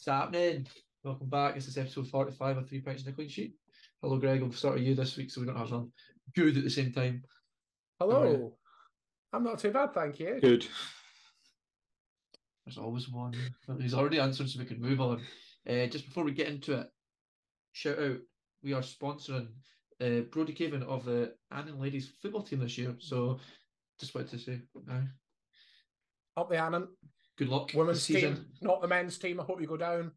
What's happening? Welcome back. This is episode 45 of 3 Pints and a Clean Sheet. Hello, Greg. I'll start with you this week so we don't have them good at the same time. How are you? Hello. I'm not too bad, thank you. Good. There's always one. Well, he's already answered, so we can move on. Just before we get into it, shout out, we are sponsoring Brodie Cavan of the Annan Ladies football team this year. So just wanted to say, Up the Annan. good luck. Women's this season. team, not the men's team. I hope you go down.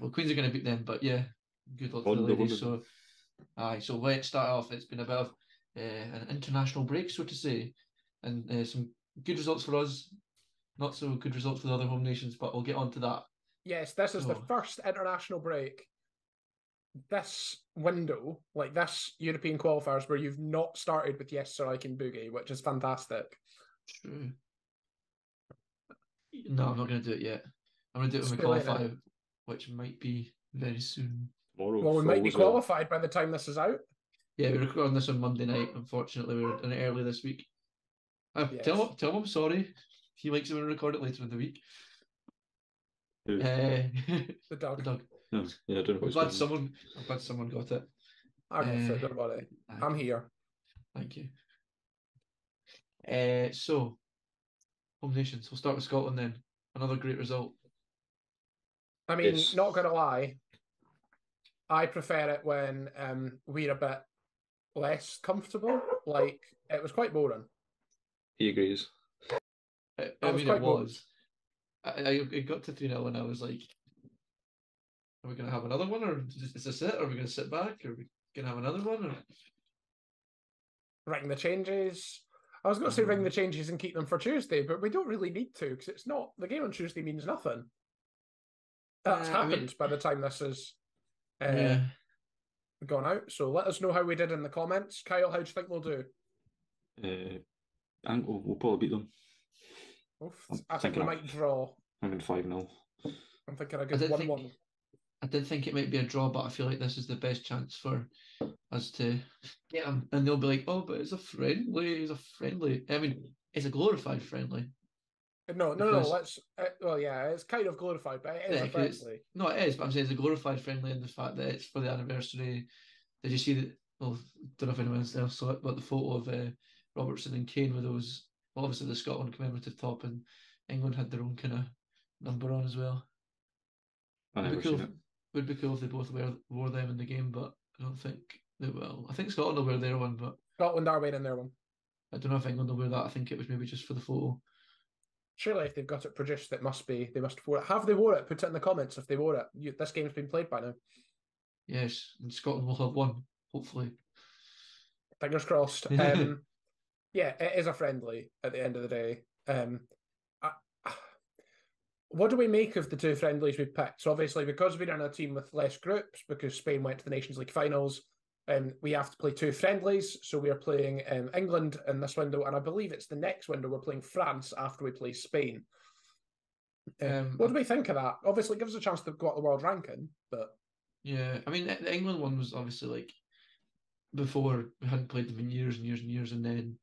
Well, Queens are going to beat them, but yeah, good luck to the ladies. So let's start off. It's been a bit of an international break, so to say, and some good results for us, not so good results for the other home nations, but we'll get on to that. Yes, this is the first international break this window, like this European qualifiers, where you've not started with Yes Sir I Can Boogie, which is fantastic. True. No, I'm not going to do it yet. I'm going to do it when we qualify, which might be very soon. Tomorrow. Well, we might be qualified by the time this is out. Yeah, we're recording this on Monday night. Unfortunately, we were in it early this week. Yes. Tell him I'm sorry. He likes it when we record it later in the week. The dog. The dog. Yeah, I don't know. I'm glad someone got it. I got it, don't worry. I'm here. Thank you. So, home nations. We'll start with Scotland then. Another great result. I mean, Not going to lie, I prefer it when we're a bit less comfortable. Like, it was quite boring. He agrees. It got to 3-0 and I was like, are we going to have another one? Or is this it? Are we going to sit back? Are we going to have another one? Or... Ring the changes. I was going to say ring the changes and keep them for Tuesday, but we don't really need to because it's not. The game on Tuesday means nothing. That's happened by the time this is gone out. So let us know how we did in the comments. Kyle, how do you think we'll do? I think we'll probably beat them. I think we might draw. I'm in 5-0. I'm thinking a good 1-1. I did think it might be a draw, but I feel like this is the best chance for us to get them. And they'll be like, oh, but it's a friendly. I mean, it's a glorified friendly. No. It's kind of glorified, but it is a friendly. No, it is, but I'm saying it's a glorified friendly in the fact that it's for the anniversary. Did you see that? Well, don't know if anyone else saw it, but the photo of Robertson and Kane with those, well, obviously the Scotland commemorative top, and England had their own kind of number on as well. Would be cool if they both wore them in the game, but I don't think they will. I think Scotland will wear their one, but Scotland are wearing their one. I don't know if England will wear that. I think it was maybe just for the photo. Surely, if they've got it produced, they must have wore it. Have they wore it? Put it in the comments if they wore it. This game's been played by now. Yes, and Scotland will have won, hopefully. Fingers crossed. Yeah, it is a friendly at the end of the day. What do we make of the two friendlies we've picked? So obviously, because we're in a team with less groups, because Spain went to the Nations League finals, we have to play two friendlies. So we are playing England in this window, and I believe it's the next window we're playing France after we play Spain. What do we think of that? Obviously, it gives us a chance to go up the world ranking, but... Yeah, I mean, the England one was obviously like, before we hadn't played them in years and years and years, and then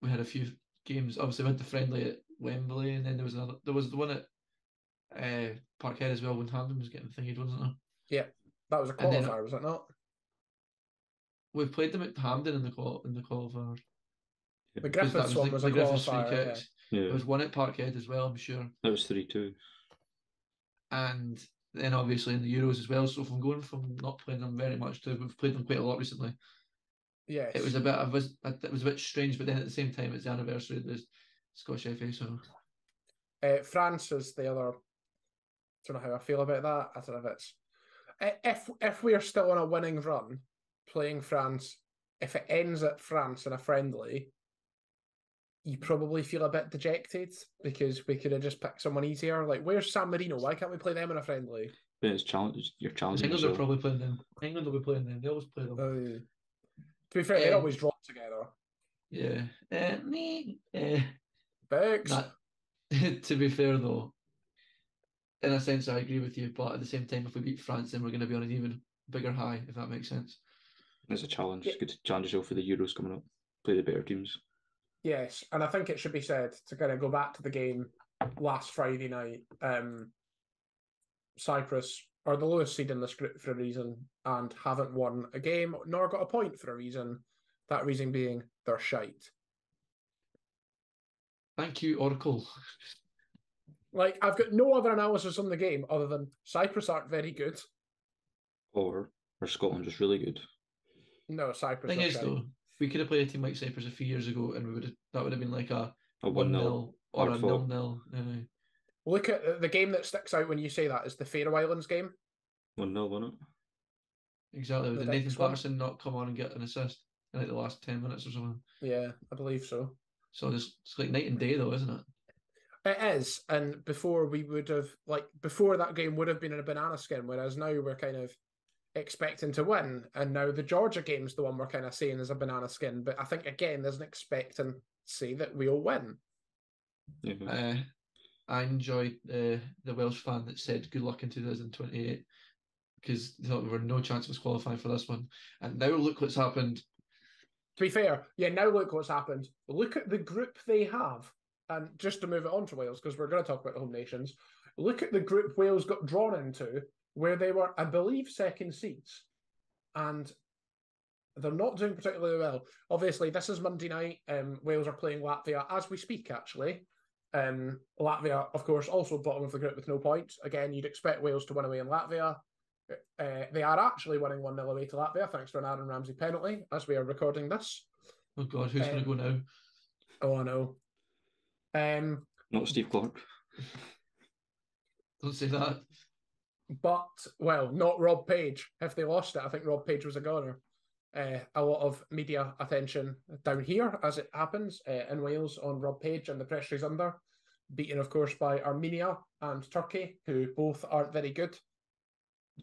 we had a few games. Obviously, we had the friendly at Wembley, and then there was the one at Parkhead as well when Hampden was getting thingied, wasn't there? Yeah, that was a qualifier, was it not? We've played them at Hampden in the qualifier. The Griffiths one was a qualifier. Yeah. There was one at Parkhead as well, I'm sure. That was 3-2. And then obviously in the Euros as well. So if I'm going from not playing them very much to we've played them quite a lot recently. Yes. It was a bit strange, but then at the same time it's the anniversary of the Scottish FA. So France is the other. I don't know how I feel about that. I don't know if it's if we are still on a winning run, playing France, if it ends at France in a friendly, you probably feel a bit dejected because we could have just picked someone easier. Like, where's San Marino? Why can't we play them in a friendly? But it's you're challenging. England are probably playing them. England will be playing them. They always play them. To be fair, they always draw together. Yeah. Bex. To be fair though, in a sense I agree with you, but at the same time if we beat France then we're going to be on an even bigger high, if that makes sense. It's a challenge. It's good to challenge yourself for the Euros coming up. Play the better teams. Yes, and I think it should be said, to kind of go back to the game last Friday night, Cyprus are the lowest seed in this group for a reason and haven't won a game nor got a point for a reason. That reason being they're shite. Thank you, Oracle. Like, I've got no other analysis on the game other than Cyprus aren't very good. Or Scotland just really good? No, Cyprus Thing are is, shite. though, we could have played a team like Cyprus a few years ago, and that would have been like a A 1-0 or a hard fought. 0-0. Look at the game that sticks out when you say that is the Faroe Islands game. 1-0, wasn't it? Exactly. With The Nathan next one. Patterson not come on and get an assist in like the last 10 minutes or something. Yeah, I believe so. So it's like night and day, though, isn't it? It is, and before that game would have been in a banana skin, whereas now we're kind of expecting to win, and now the Georgia game's the one we're kind of saying is a banana skin. But I think again, there's an expectancy that we'll win. Yeah. I enjoyed the Welsh fan that said good luck in 2028 because they thought there were no chance of us qualifying for this one, and now look what's happened. To be fair, yeah, now look what's happened. Look at the group they have. And just to move it on to Wales, because we're going to talk about the home nations, look at the group Wales got drawn into, where they were, I believe, second seeds. And they're not doing particularly well. Obviously, this is Monday night. Wales are playing Latvia as we speak, actually. Latvia, of course, also bottom of the group with no points. Again, you'd expect Wales to win away in Latvia. They are actually winning 1-0 away to Latvia, thanks to an Aaron Ramsey penalty, as we are recording this. Oh, God, who's going to go now? Oh, I know. Not Steve Clark. Don't say that. But, well, not Rob Page. If they lost it, I think Rob Page was a goner. A lot of media attention down here, as it happens, in Wales on Rob Page and the pressure he's under. Beaten, of course, by Armenia and Turkey, who both aren't very good.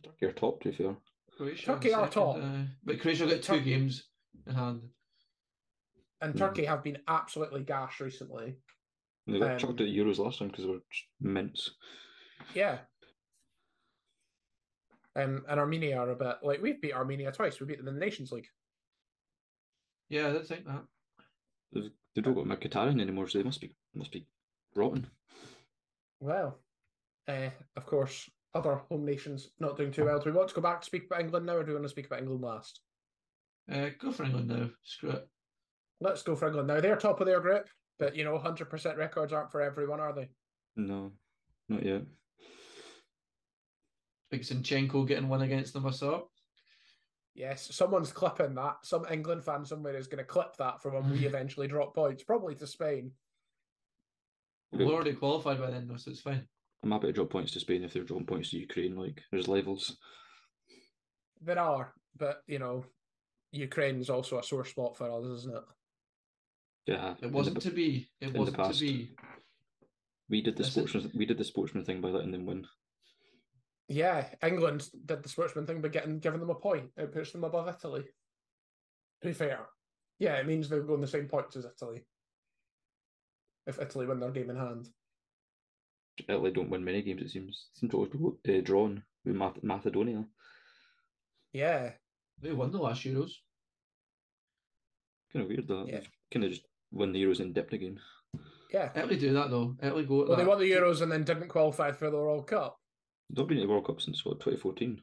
Turkey are top, to be fair. Croatia Turkey are top. but Croatia got two games in hand. And Turkey have been absolutely gash recently. They got chucked at the Euros last time because they were just mints. Yeah. And Armenia are a bit like we've beat Armenia twice. We beat them in the Nations League. Yeah, I didn't think that. They don't got Mkhitaryan anymore, so they must be rotten. Well, of course, other home nations not doing too well. Do we want to go back to speak about England now, or do we want to speak about England last? Go for England now. Screw it. Let's go for England now. They're top of their group, but 100% records aren't for everyone, are they? No, not yet. Big Zinchenko getting one against them, I saw. Yes, someone's clipping that. Some England fan somewhere is going to clip that for when we eventually drop points, probably to Spain. We're already qualified by then, though, so it's fine. I'm happy to drop points to Spain if they're dropping points to Ukraine. Like, there's levels. There are, but Ukraine's also a sore spot for us, isn't it? Yeah, it wasn't to be. It wasn't to be. We did the sportsman thing by letting them win. Yeah, England did the sportsman thing by giving them a point. It puts them above Italy. To be fair, yeah, it means they'll go on the same points as Italy if Italy win their game in hand. Italy don't win many games, it seems. They seem to always be drawn with Macedonia. Yeah. They won the last Euros. Kind of weird that. Yeah. They kind of just win the Euros and dipped again. Yeah. Italy do that, though. Italy go. Well, they won the Euros and then didn't qualify for the World Cup. They've not been in the World Cup since, 2014?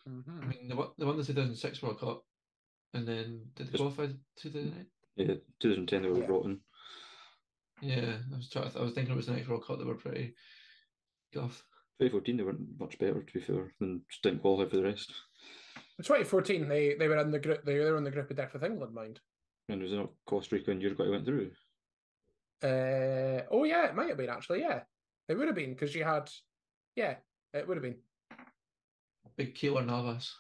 Mm-hmm. I mean, they won the 2006 World Cup, and then did they qualify 2008? Yeah, 2010 they were rotten. Yeah, I was thinking it was the next World Cup. They were pretty guff. 2014 they weren't much better, to be fair, than just didn't qualify for the rest. In 2014 they were in the group. They were in the group of death with England, mind. And was it not Costa Rica and Uruguay went through? Oh yeah, it might have been actually. Yeah, it would have been because you had. Yeah, it would have been. Big Keylor Navas.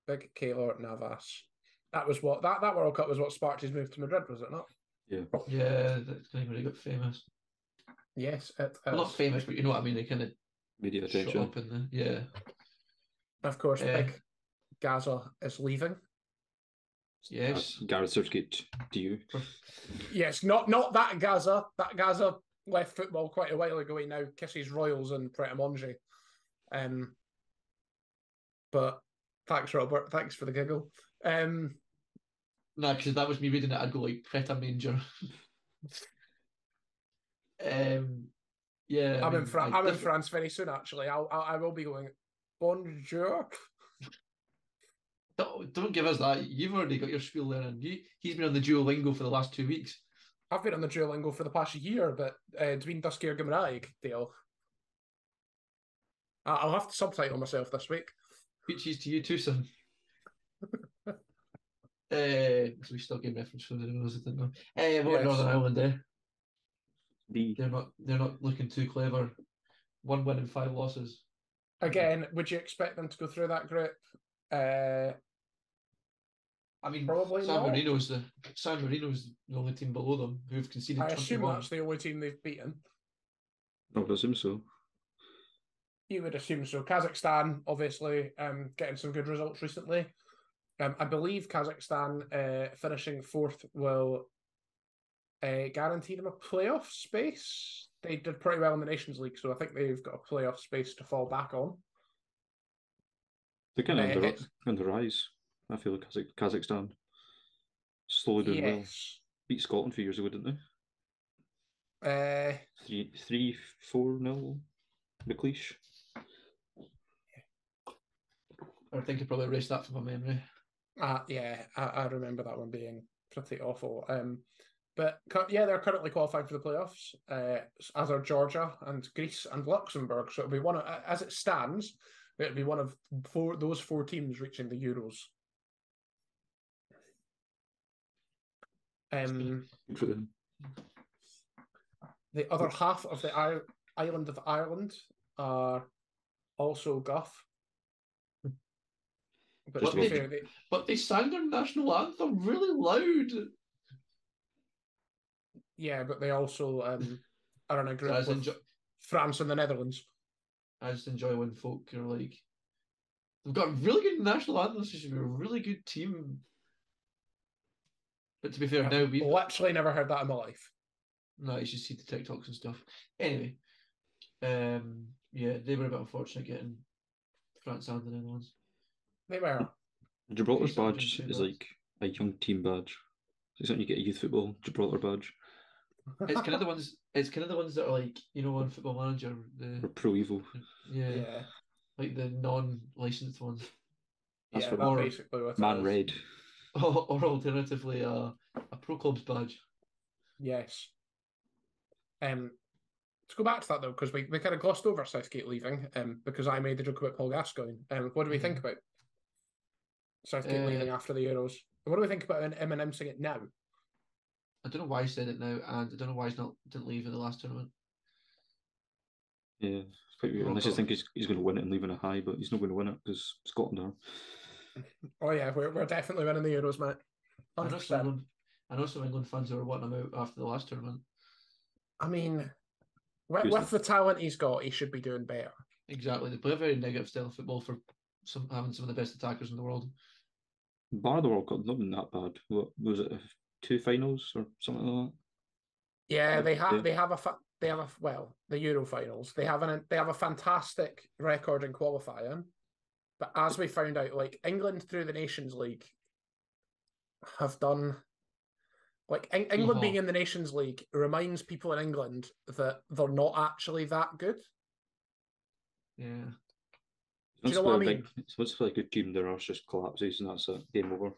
Big Keylor Navas. That was what that World Cup was what sparked his move to Madrid, was it not? Yeah. Yeah, that's when he got famous. Yes, it well, not famous, but you know what I mean. They kind of media attention. Up in the, yeah. Of course, Big Gaza is leaving. Yes. Gareth Southgate to you. Yes, not that Gaza. That Gaza left football quite a while ago. He now kisses Royals and Pret a Manger. But thanks, Robert. Thanks for the giggle. No, because that was me reading it, I'd go like Pret a Manger. Yeah, I'm in different. France very soon. Actually, I will be going. Bonjour. Don't give us that. You've already got your spiel learning. He's been on the Duolingo for the last 2 weeks. I've been on the Duolingo for the past year, but Dwi'n dysgu'r Gymraeg, deal. I'll have to subtitle myself this week. Peaches to you too, son. We still getting reference for the Euros, I didn't know. What about Yes. Northern Ireland? D. They're not looking too clever. 1 win and 5 losses. Again, would you expect them to go through that group? I mean, Probably San not. Marino's the only team below them who've conceded I assume 21. that's the only team they've beaten. I would assume so. You would assume so. Kazakhstan, obviously, getting some good results recently. I believe Kazakhstan finishing fourth will guarantee them a playoff space. They did pretty well in the Nations League, so I think they've got a playoff space to fall back on. They're kind of on the rise. I feel like Kazakhstan slowly doing well. Beat Scotland a few years ago, didn't they? 3-4-0. McLeish. I think I probably erased that from my memory. Yeah, I remember that one being pretty awful. But yeah, they're currently qualifying for the playoffs, as are Georgia and Greece and Luxembourg. So it'll be one of, as it stands, it'll be one of those four teams reaching the Euros. Good for them. The other half of the island of Ireland are also Guff. But they sang their national anthem really loud. Yeah, but they also are in a group with France and the Netherlands. I just enjoy when folk are like, they've got really good national anthems. They should be a really good team. But to be fair, now we've actually never heard that in my life. No, you should see the TikToks and stuff. Anyway, yeah, they were a bit unfortunate getting France and the Netherlands. They were. Gibraltar's badge is like a young team badge. It's something you get a youth football Gibraltar badge. It's kind of the ones. It's kind of the ones that are like, you know, on Football Manager, or Pro Evo. Yeah. Like the non-licensed ones. That's yeah, that's basically what Man Red. Or alternatively, a Pro Clubs badge. Yes. To go back to that though, because we kind of glossed over Southgate leaving, because I made the joke about Paul Gascoigne. What do we think about Southgate leaving after the Euros? What do we think about him announcing it now? I don't know why he said it now, and I don't know why didn't leave in the last tournament. Yeah, it's quite weird. Unless you think he's going to win it and leave in a high, but he's not going to win it because Scotland are. Oh yeah, we're definitely winning the Euros, mate. 100%. I know some England fans who were wanting him out after the last tournament. I mean, with the talent he's got, he should be doing better. Exactly. They play a very negative style of football for having some of the best attackers in the world. Bar the World Cup, not been that bad. What was it? 2 finals or something like that? Yeah, they have the Euro finals. They have a fantastic record in qualifying, but as we found out, like England through the Nations League have done. Like England being in the Nations League reminds people in England that they're not actually that good. Yeah. Do you know what I mean? It's supposed to be a good team. Their arse just collapses and that's it. Game over.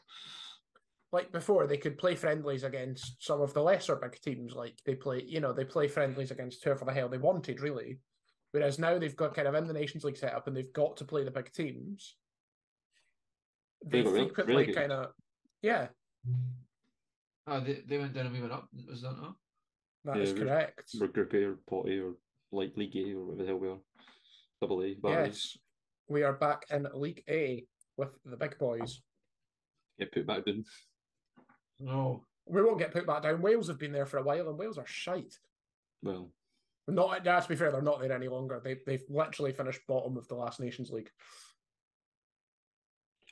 Like before, they could play friendlies against some of the lesser big teams. Like they play friendlies against whoever the hell they wanted, really. Whereas now they've got kind of in the Nations League setup and they've got to play the big teams. They frequently really kind of, yeah. They went down and we went up. Was that not? That is correct. We're Group A or Pot A or like League A or whatever the hell we are. Double A. Yes, we are back in League A with the big boys. Get put back down. No. We won't get put back down. Wales have been there for a while and Wales are shite. Well. Not, to be fair, they're not there any longer. They've literally finished bottom of the last Nations League.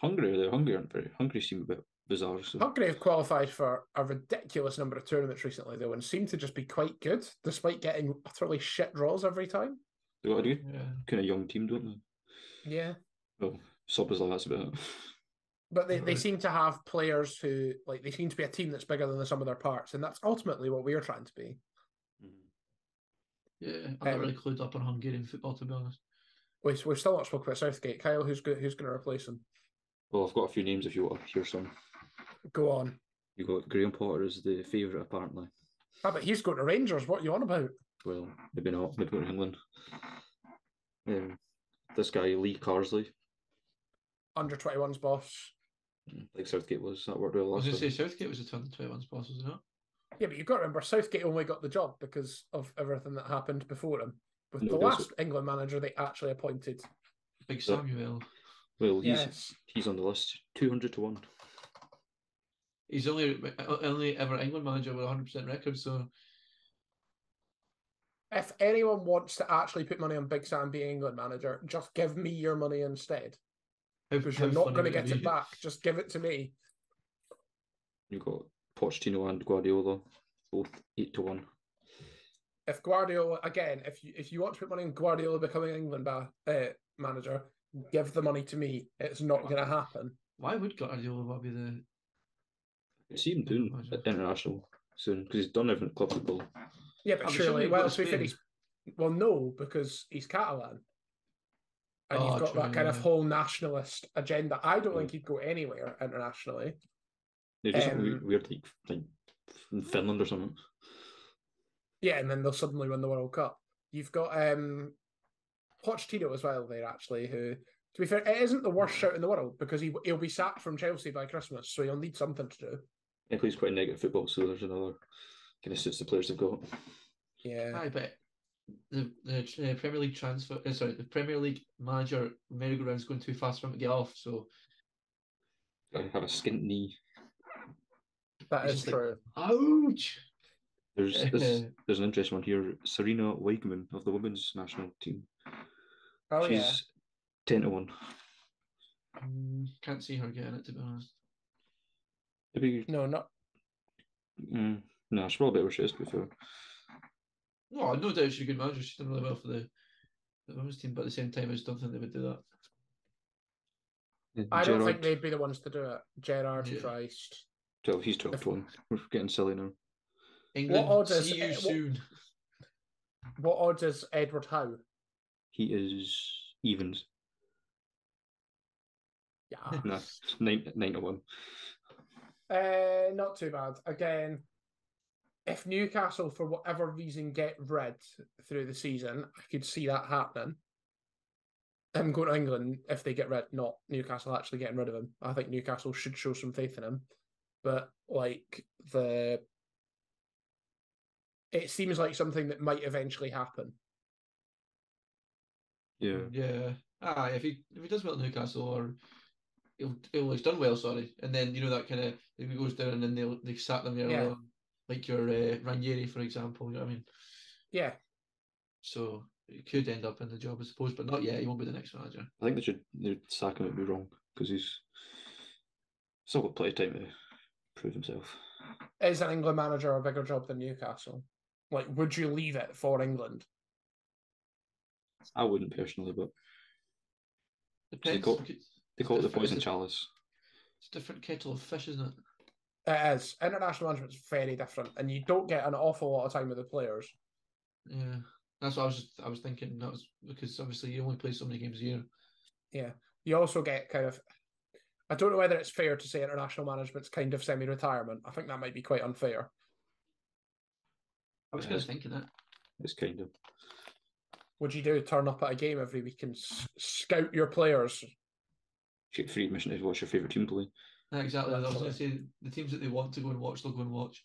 Hungary aren't very. Hungary seem a bit bizarre. So. Hungary have qualified for a ridiculous number of tournaments recently, though, and seem to just be quite good, despite getting utterly shit draws every time. They've got a good kind of young team, don't they? Yeah. Well, Sobozlai, that's about it. But they seem to have players who, like, they seem to be a team that's bigger than the sum of their parts, and that's ultimately what we're trying to be. Yeah, I'm not really clued up on Hungarian football, to be honest. We've still not spoken about Southgate. Kyle, who's going to replace him? Well, I've got a few names if you want to hear some. Go on. You got Graham Potter as the favourite, apparently. Ah, but he's going to Rangers. What are you on about? Well, maybe not. Maybe going to England. This guy, Lee Carsley. Under 21s boss. Like Southgate was. That worked well I was last going to time. say Southgate was the 2021's boss, was it not? Yeah, but you've got to remember, Southgate only got the job because of everything that happened before him. With the last England manager they actually appointed. Big Samuel. Well, he's on the list. 200 to 1. He's only ever England manager with a 100% record, so... If anyone wants to actually put money on Big Sam being England manager, just give me your money instead. Because you're not going to get it back. Just give it to me. You've got Pochettino and Guardiola, both 8 to 1. If Guardiola, again, if you want to put money on Guardiola becoming England manager, give the money to me. It's not going to happen. Why would Guardiola be the... I see him doing international soon, because he's done everything at club football. Yeah, but surely, well, to be fair, well, no, because he's Catalan. And you've got that kind of whole nationalist agenda. I don't think he'd go anywhere internationally. Yeah, just something weird, like in Finland or something. Yeah, and then they'll suddenly win the World Cup. You've got Pochettino as well there, actually, who, to be fair, it isn't the worst shout in the world because he'll be sacked from Chelsea by Christmas, so he'll need something to do. He plays quite negative football, so there's another kind of suits the players they've got. Yeah. I bet the Premier League the Premier League manager merry-go-round's going too fast for him to get off, so... I have a skint knee. That is true. Like, ouch! There's an interesting one here. Serena Weigmann of the women's national team. Oh, She's 10 to 1. Can't see her getting it, to be honest. Maybe no, not. No, she's probably better where she is, to be fair. No, no doubt she's a good manager. She's done really well for the women's team, but at the same time, I just don't think they would do that. I don't think they'd be the ones to do it. Gerrard, Christ. So he's 12 to 1. We're getting silly now. England, see you soon. What odds is Edward Howe? He is evens. Yeah. No, 9 to 1. Not too bad. Again, if Newcastle, for whatever reason, get rid through the season, I could see that happening. Him going to England, if they get rid, not Newcastle actually getting rid of him. I think Newcastle should show some faith in him. But, like, it seems like something that might eventually happen. Yeah. Yeah. If he does well at Newcastle, or he's done well, sorry, and then that kind of, if he goes down and then they sack them early, like your Ranieri, for example. You know what I mean? Yeah. So he could end up in the job, I suppose, but not yet. He won't be the next manager. I think they'd sack him. It'd be wrong because he's still got plenty of time to prove himself. Is an England manager a bigger job than Newcastle? Like, would you leave it for England? I wouldn't personally, but depends. They call it the poison chalice. It's a different kettle of fish, isn't it? It is. International management's very different, and you don't get an awful lot of time with the players. Yeah, that's what I was thinking. That was because obviously you only play so many games a year. Yeah, you also get kind of. I don't know whether it's fair to say international management's kind of semi-retirement. I think that might be quite unfair. I was kind of thinking that. It's kind of. Would you do turn up at a game every week and scout your players? You get free admission to watch your favourite team play. Exactly. I was going to say the teams that they want to go and watch, they'll go and watch.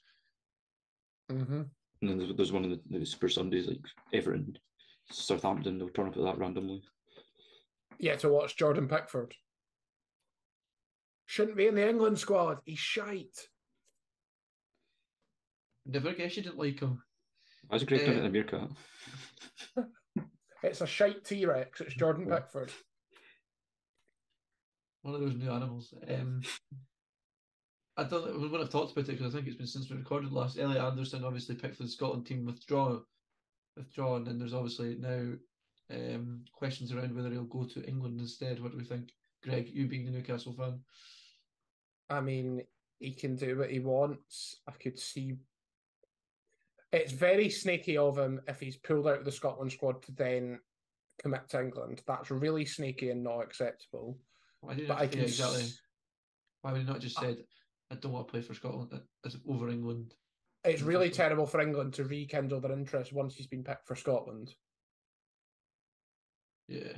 Mm-hmm. And then there's one of the Super Sundays, like Everton, Southampton, they'll turn up at that randomly. Yeah, to watch Jordan Pickford. Shouldn't be in the England squad. He's shite. Never guess you didn't like him. That's a great done in America. It's a shite T-Rex. It's Jordan Pickford. One of those new animals. I don't. We wouldn't have talked about it because I think it's been since we recorded last. Elliot Anderson obviously picked for the Scotland team withdrawn, and there's obviously now questions around whether he'll go to England instead. What do we think, Greg? You being the Newcastle fan. I mean, he can do what he wants. I could see. It's very sneaky of him if he's pulled out of the Scotland squad to then commit to England. That's really sneaky and not acceptable. Why did But I can exactly? Why would he not just said, "I don't want to play for Scotland as over England"? It's really terrible for England to rekindle their interest once he's been picked for Scotland. Yeah.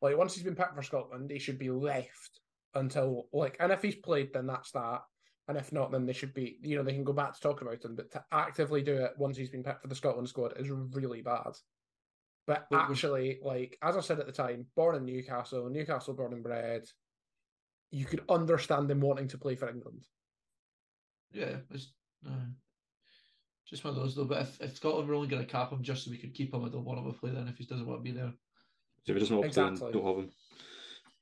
Like, once he's been picked for Scotland, he should be left until, like, and if he's played, then that's that. And if not, then they should be, they can go back to talking about him. But to actively do it once he's been picked for the Scotland squad is really bad. But actually, like, as I said at the time, born in Newcastle born and bred, you could understand him wanting to play for England. Yeah, it's just one of those, though. But if Scotland were only going to cap him just so we could keep him, I don't want him to play then if he doesn't want to be there. So if he doesn't want to play, then don't have him.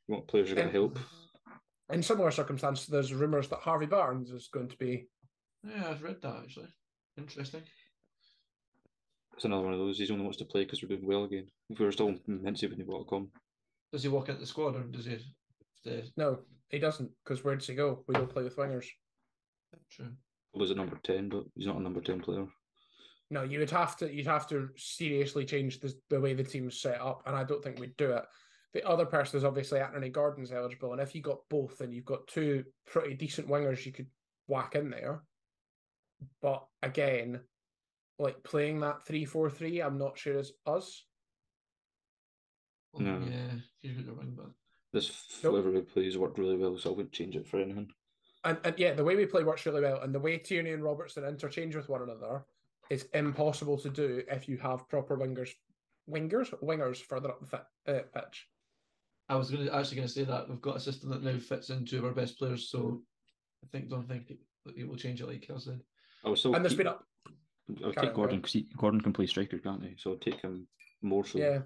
You want players who are going to help. In similar circumstances, there's rumours that Harvey Barnes is going to be. Yeah, I've read that actually. Interesting. It's another one of those. He only wants to play because we're doing well again. If we were still minty when he want to come. Does he walk into the squad or does he? No, he doesn't. Because where does he go? We don't play with wingers. True. Well, he's a number 10, but he's not a number 10 player. No, you'd have to seriously change the way the team's set up, and I don't think we'd do it. The other person is obviously Anthony Gordon's eligible, and if you got both, then you've got two pretty decent wingers you could whack in there. But again, like playing that 3-4-3, I'm not sure is us. Well, no. Yeah, you've got the ring, but this flavor we plays worked really well, so I wouldn't change it for anything. And yeah, the way we play works really well, and the way Tierney and Robertson interchange with one another is impossible to do if you have proper wingers further up the pitch. I was actually going to say that we've got a system that now fits in two of our best players, so don't think it will change it like I said. I would still and keep, I would take Gordon because Gordon can play striker, can't he? So I'd take him more so. Yeah.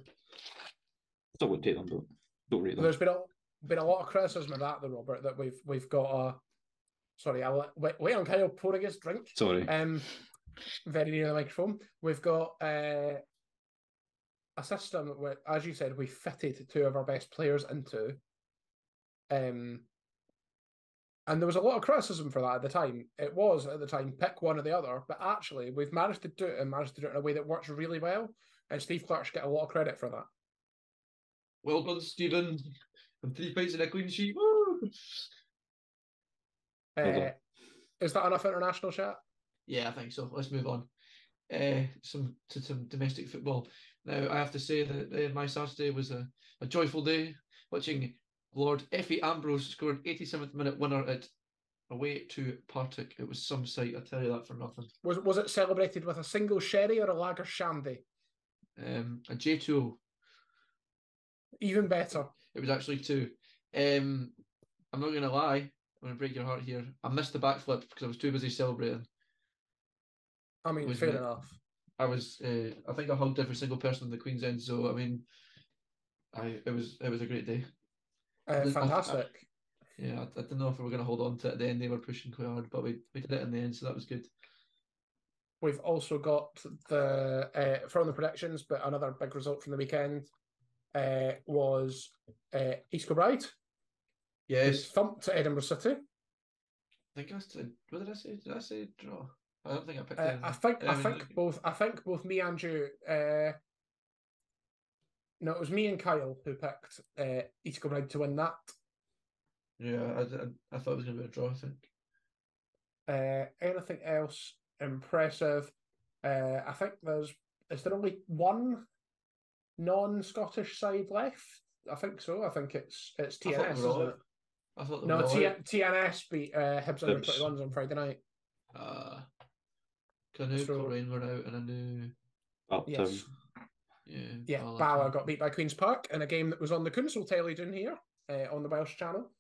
Still wouldn't take them, but don't rate them. There's been a lot of criticism of that, though, Robert, that we've got a. Sorry, I'll wait on Kyle pouring his drink. Sorry. Very near the microphone. We've got a system where, as you said, we fitted two of our best players into. And there was a lot of criticism for that at the time. It was, at the time, pick one or the other. But actually, we've managed to do it in a way that works really well. And Steve Clark should get a lot of credit for that. Well done, Stephen. And 3 points in a clean sheet. Woo! Is that enough international chat? Yeah, I think so. Let's move on. Some domestic football. Now, I have to say that my Saturday was a joyful day, watching Lord Effie Ambrose scored 87th minute winner at away to Partick. It was some sight, I tell you that for nothing. Was it celebrated with a single sherry or a lager shandy? A J2O. Even better. It was actually 2. I'm not going to lie. I'm going to break your heart here. I missed the backflip because I was too busy celebrating. I mean, fair enough. I was. I think I hugged every single person in the Queen's End. So I mean, it was a great day. Fantastic. I didn't know if we were going to hold on to it at the end. They were pushing quite hard, but we did it in the end, so that was good. We've also got from the predictions, but another big result from the weekend was East Kilbride. Yes. Thumped to Edinburgh City. I think I said. What did I say? Did I say draw? I don't think I picked. I think both me and you. No, it was me and Kyle who picked East Kilbride to win that. Yeah, I thought it was going to be a draw. I think. Anything else impressive? I think is there only one non-Scottish side left? I think so. I think it's TNS, isn't it? I thought no, TNS beat Hibs under 21s on Friday night. Canoe, Coleraine were out, and I knew. Yes. Yeah, Bala got beat by Queen's Park in a game that was on the console telly down here on the Welsh channel.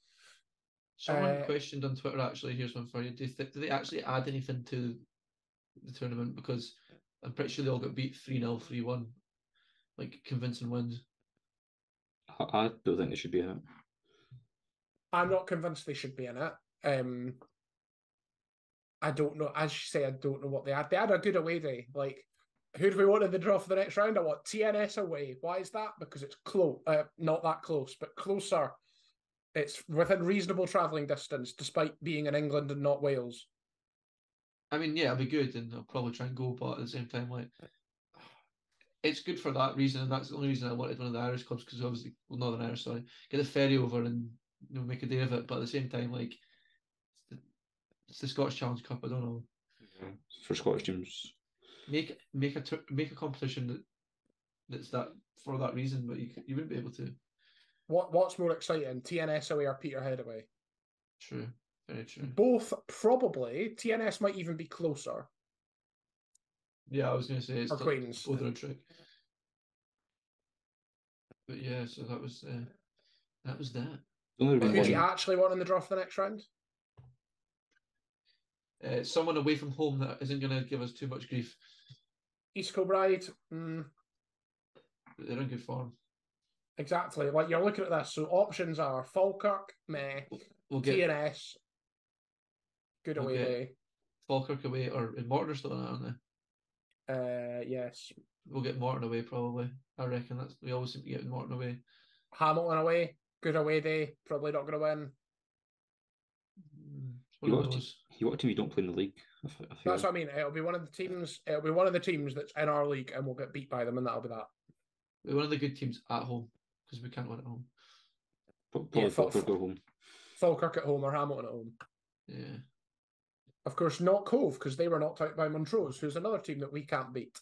Someone questioned on Twitter, actually, here's one for you. Do they actually add anything to the tournament? Because I'm pretty sure they all got beat 3-0, 3-1. Like, convincing wins. I don't think they should be in it. I'm not convinced they should be in it. I don't know. As you say, I don't know what they had. They had a good away day. Like, who do we want in the draw for the next round? I want TNS away. Why is that? Because it's close. Not that close, but closer. It's within reasonable travelling distance, despite being in England and not Wales. I mean, yeah, it'll be good, and I'll probably try and go, but at the same time, like, it's good for that reason, and that's the only reason I wanted one of the Irish clubs, because obviously, well, Northern Irish, sorry, get the ferry over and make a day of it. But at the same time, like, it's the Scottish Challenge Cup. I don't know. Yeah. For Scottish teams, Make a competition that's that for that reason, but you wouldn't be able to. What's more exciting, TNS away or Peterhead away? True, very true. Both probably. TNS might even be closer. Yeah, I was going to say it's Or Queens. both are a trick. But yeah, so that was that. only Who been do you one. actually want in the draw for the next round? Someone away from home that isn't going to give us too much grief. East Kilbride. They're in good form. Exactly. Like you're looking at this. So options are Falkirk, meh. We'll get TNS. Good away day. Falkirk away, or in Morton still in it, aren't they? Yes. We'll get Morton away probably. I reckon we always seem to get Morton away. Hamilton away. Good away day. Probably not going to win. You want a team you don't play in the league. That's what I mean. It'll be one of the teams. It'll be one of the teams that's in our league, and we'll get beat by them, and that'll be that. We're one of the good teams at home, because we can't win at home. Probably Falkirk go home. Falkirk at home or Hamilton at home. Yeah. Of course, not Cove, because they were knocked out by Montrose, who's another team that we can't beat.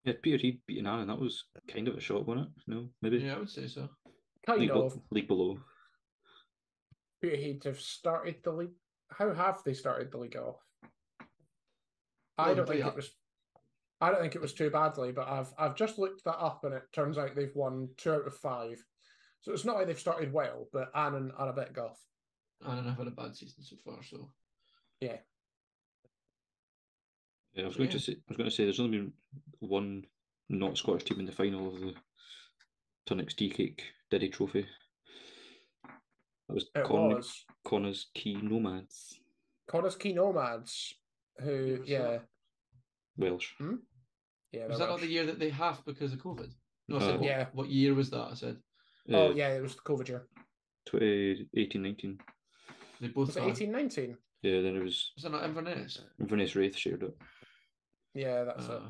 Yeah, Peterhead beating Annan. That was kind of a shock, wasn't it? No, maybe. Yeah, I would say so. Kind of. League below. Peterhead have started the league. How have they started the league off? I don't think it was too badly, but I've just looked that up, and it turns out they've won 2 out of 5. So it's not like they've started well, but Annan are a bit guff. Annan have had a bad season so far, so yeah. Yeah, I was going to say there's only been one not Scottish team in the final of the Tunnock's Tea Cake Diddy Trophy. That was Connah's Quay Nomads. Connah's Quay Nomads, who Welsh. Yeah, was that not the year that they halved because of COVID? No, I said what year was that? I said. It was the COVID year. 2018-19. They both was it 18-19? Yeah, then it was. Was that not Inverness? Inverness Wraith shared it. Yeah, that's it.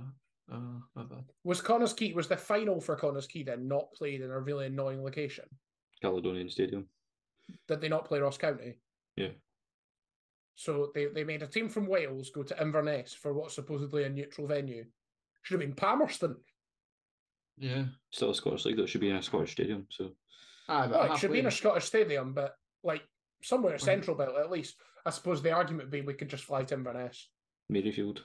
My bad. Was the final for Connah's Quay then not played in a really annoying location? Caledonian Stadium. Did they not play Ross County? Yeah. So they made a team from Wales go to Inverness for what's supposedly a neutral venue. Should have been Palmerston. Yeah. Still a Scottish league that should be in a Scottish stadium. So. It should be in a Scottish stadium, but like somewhere central belt at least. I suppose the argument would be we could just fly to Inverness. Maryfield.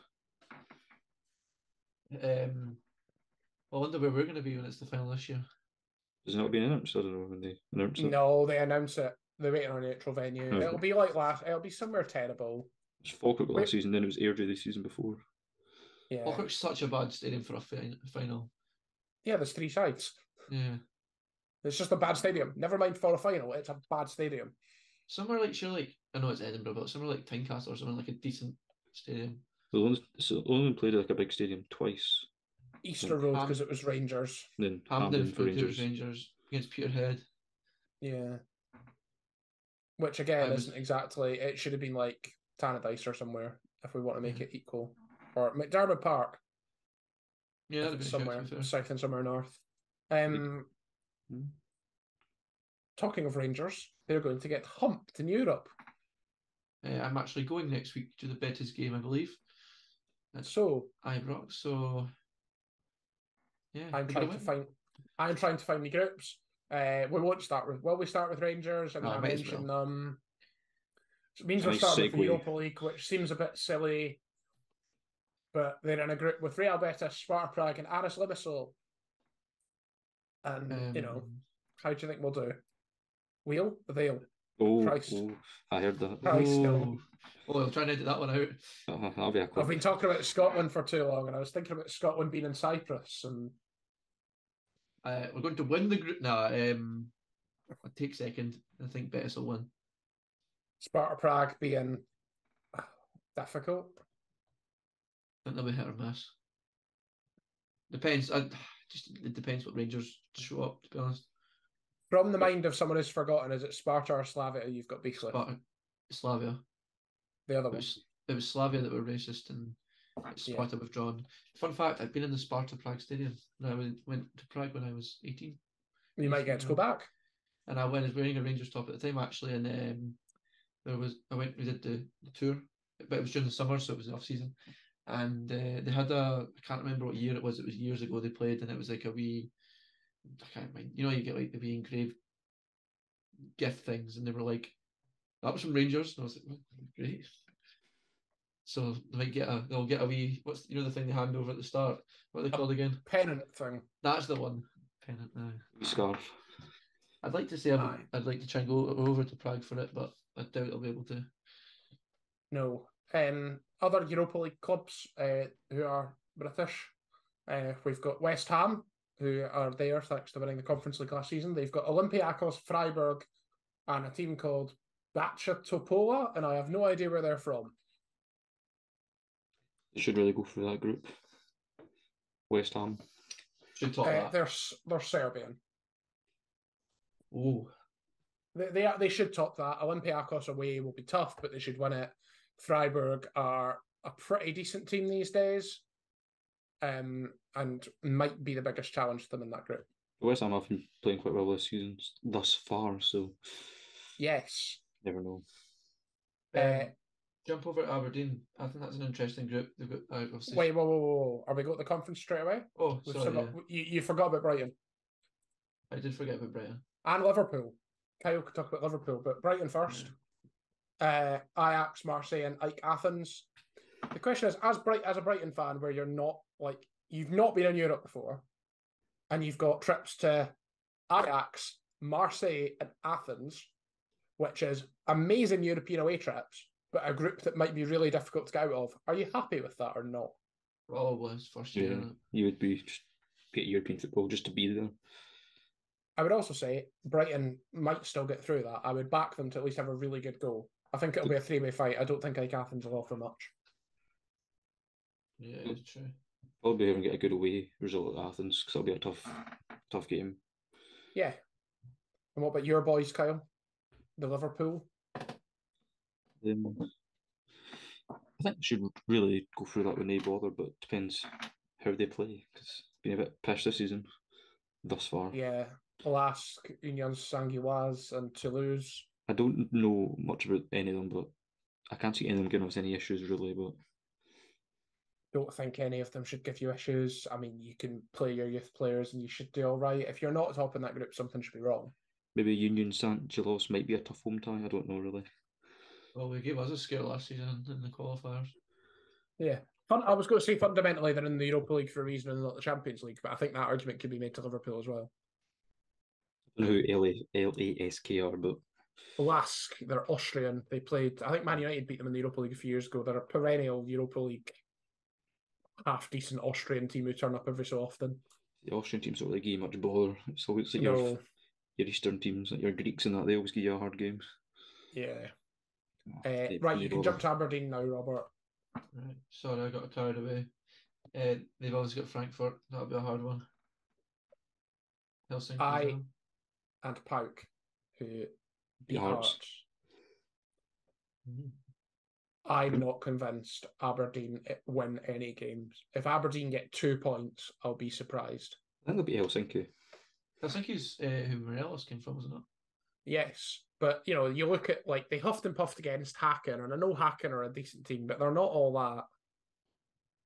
I wonder where we're going to be when it's the final this year. Has it not been announced? I don't know when they announce it. No, they announce it. They're waiting on a neutral venue. It'll be like it'll be somewhere terrible. It's Falkirk last season, then it was Airdrie the season before. Yeah. Falkirk's such a bad stadium for a final. Yeah, there's 3 sides. Yeah. It's just a bad stadium. Never mind for a final, it's a bad stadium. Somewhere like, I know it's Edinburgh, but somewhere like Tynecastle or something like a decent stadium. The only played like a big stadium twice. Easter Road because it was Rangers. Then Hampden for Rangers against Peterhead. Yeah. Which again isn't exactly. It should have been like Tannadice or somewhere if we want to make it equal, or McDermott Park. Yeah, that'd be somewhere south and somewhere north. Talking of Rangers, they're going to get humped in Europe. I'm actually going next week to the Betis game, I believe. That's Ibrox. So yeah, I'm trying to find the groups. We won't start with. Will we start with Rangers and then I mention them? So it means we're starting with the Europa League, which seems a bit silly. But they're in a group with Real Betis, Sparta Prague, and Aris Limassol. And how do you think we'll do? They'll. Christ. I heard that. I'll try and edit that one out. That'll be a I've been talking about Scotland for too long, and I was thinking about Scotland being in Cyprus. And we're going to win the group now. I'll take second. I think Betis will win. Sparta Prague being difficult. I think they'll be hit or miss. Depends. It depends what Rangers show up, to be honest. From the mind of someone who's forgotten, is it Sparta or Slavia you've got beef with? Slavia. The other one. it was Slavia that were racist and Sparta withdrawn. Fun fact: I'd been in the Sparta Prague stadium. I went to Prague when I was 18. You might get to go back. And I was wearing a Rangers top at the time actually, and we did the tour, but it was during the summer, so it was off season. And they had I can't remember what year it was. It was years ago they played, and it was like a wee, I can't mind. You get like the wee engraved gift things, and they were like, that was from Rangers, and I was like, great. So they'll get a wee, what's the thing they hand over at the start? What are they called again? Pennant thing. That's the one. Pennant now. Scarf. I'd like to say I'd like to try and go over to Prague for it, but I doubt I'll be able to. No. Other Europa League clubs who are British. We've got West Ham, who are there thanks to winning the Conference League last season. They've got Olympiacos, Freiburg, and a team called Bacha Topola, and I have no idea where they're from. They should really go through that group. West Ham. Should top that. They're Serbian. Oh. They should top that. Olympiacos away will be tough, but they should win it. Freiburg are a pretty decent team these days, and might be the biggest challenge to them in that group. West Ham have been playing quite well this season thus far, so yes, never know. Jump over to Aberdeen. I think that's an interesting group. They've got obviously. Wait, whoa! Are we going to the conference straight away? Oh, sorry. You forgot about Brighton. I did forget about Brighton and Liverpool. Kyle could talk about Liverpool, but Brighton first. Yeah. Ajax, Marseille, and AEK Athens. The question is, as a Brighton fan, where you're not you've not been in Europe before, and you've got trips to Ajax, Marseille, and Athens, which is amazing European away trips, but a group that might be really difficult to get out of. Are you happy with that or not? Probably it's first year. Yeah, you would be just get European football just to be there. I would also say Brighton might still get through that. I would back them to at least have a really good goal. I think it'll be a three-way fight. I don't think AEK Athens will offer much. Yeah, it's true. Probably even get a good away result at Athens because it'll be a tough game. Yeah. And what about your boys, Kyle? The Liverpool? I think they should really go through that with no bother, but it depends how they play because it's been a bit pish this season thus far. Yeah. Lask, Union Saint-Gilloise, and Toulouse. I don't know much about any of them, but I can't see any of them giving us any issues really. But don't think any of them should give you issues. I mean, you can play your youth players and you should do all right. If you're not top in that group, something should be wrong. Maybe Union Saint-Gilloise might be a tough home tie. I don't know really. Well, they gave us a scare last season in the qualifiers. Yeah. I was going to say fundamentally they're in the Europa League for a reason and not the Champions League, but I think that argument could be made to Liverpool as well. I don't know who LASK are, but Lask, they're Austrian. They played, I think Man United beat them in the Europa League a few years ago. They're a perennial Europa League half-decent Austrian team who turn up every so often. The Austrian teams don't really give you much bother. It's always like your Eastern teams, like your Greeks and that, they always give you hard games. Yeah. Right, you can jump to Aberdeen now, Robert. Right. Sorry, I got carried away. They've obviously got Frankfurt. That'll be a hard one. Helsinki. And Pauk, who beat Hearts. Mm-hmm. I'm not convinced Aberdeen win any games. If Aberdeen get 2 points, I'll be surprised. I think they'll beat Helsinki. Helsinki's who Morelos came from, wasn't it? Yes, but you look at they huffed and puffed against Häcken, and I know Häcken are a decent team, but they're not all that.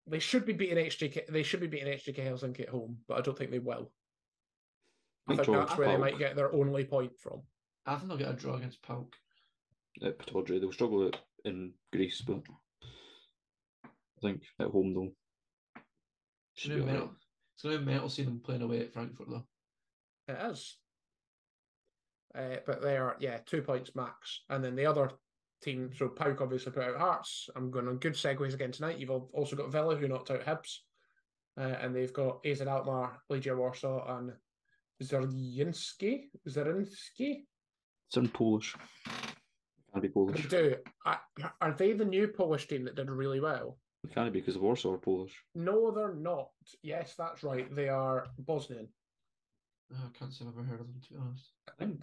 They should be beating HJK. They should be beating HJK Helsinki at home, but I don't think they will. I think that's where they might get their only point from. I think they'll get a draw against Pauk. At Pataudry, they'll struggle in Greece, but I think at home though. It's going to be mental seeing them playing away at Frankfurt though. It is. But they are, 2 points max. And then the other team, so Pauk obviously put out Hearts. I'm going on good segues again tonight. You've also got Villa, who knocked out Hibs. And they've got AZ Alkmaar, Legia Warsaw, and Zerinski? Some Polish. Can't be Polish. They do. Are they the new Polish team that did really well? It can't be because Warsaw are Polish. No, they're not. Yes, that's right. They are Bosnian. Oh, I can't say I've ever heard of them, to be honest. I think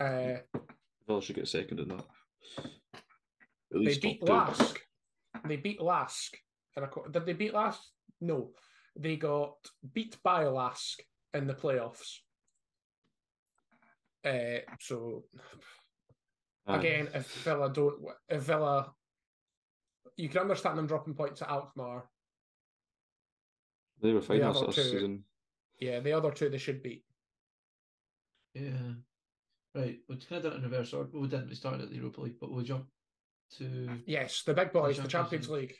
Villa should get second in that. They beat Lask. They beat Lask. Did they beat Lask? No. They got beat by Lask in the playoffs. So again, if Villa, you can understand them dropping points at Alkmaar. They were fine last season. Yeah, the other two they should beat. Yeah. Right, we'll kind of done it in reverse order. We didn't. We started at the Europa League, but we'll jump to... Yes, the big boys, the Champions League.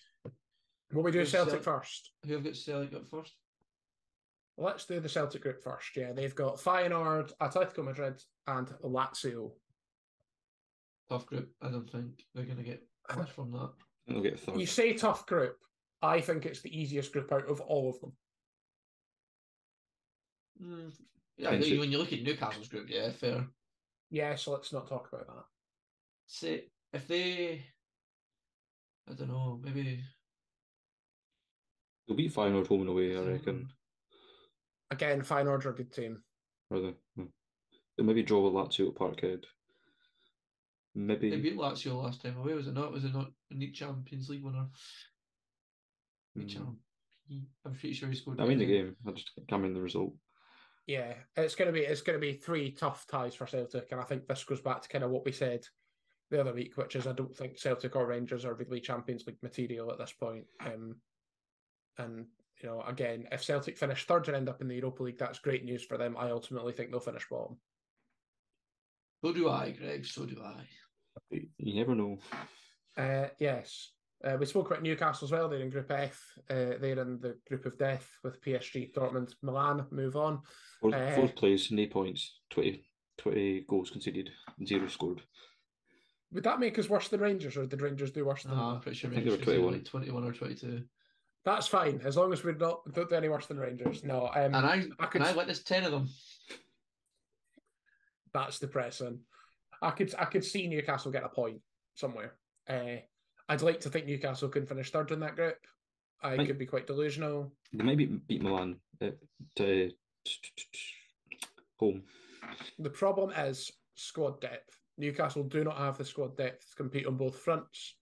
Will we do Celtic first? Who have got Celtic up first? Let's do the Celtic group first. Yeah, they've got Feyenoord, Atletico Madrid, and Lazio. Tough group. I don't think they're going to get much from that. They'll get third. You say tough group. I think it's the easiest group out of all of them. Yeah, when you look at Newcastle's group, yeah, fair. Yeah, so let's not talk about that. Say, if they... I don't know, maybe... They'll beat Feyenoord home and away, I reckon. Again, Feyenoord are a good team. Are they? They'll maybe draw with Lazio at Parkhead. Maybe... They beat Lazio last time away, was it not? Was it not a neat Champions League winner? I'm pretty sure he scored. I mean the game. I just can't remember the result. Yeah, it's gonna be three tough ties for Celtic, and I think this goes back to kind of what we said the other week, which is I don't think Celtic or Rangers are really Champions League material at this point. And you know, again, if Celtic finish third and end up in the Europa League, that's great news for them. I ultimately think they'll finish bottom. So do I, Greg. So do I. You never know. Yes. We spoke about Newcastle as well. They're in Group F. They're in the group of death with PSG, Dortmund, Milan. Move on. Fourth place, 8 points, 20 goals conceded, 0 scored. Would that make us worse than Rangers, or did Rangers do worse than? I'm pretty sure Rangers they were 21 or 22. That's fine, as long as we don't do any worse than Rangers. No, and I witnessed 10 of them. That's depressing. I could see Newcastle get a point somewhere. I'd like to think Newcastle can finish third in that group. I could be quite delusional. They might beat Milan to home. The problem is squad depth. Newcastle do not have the squad depth to compete on both fronts.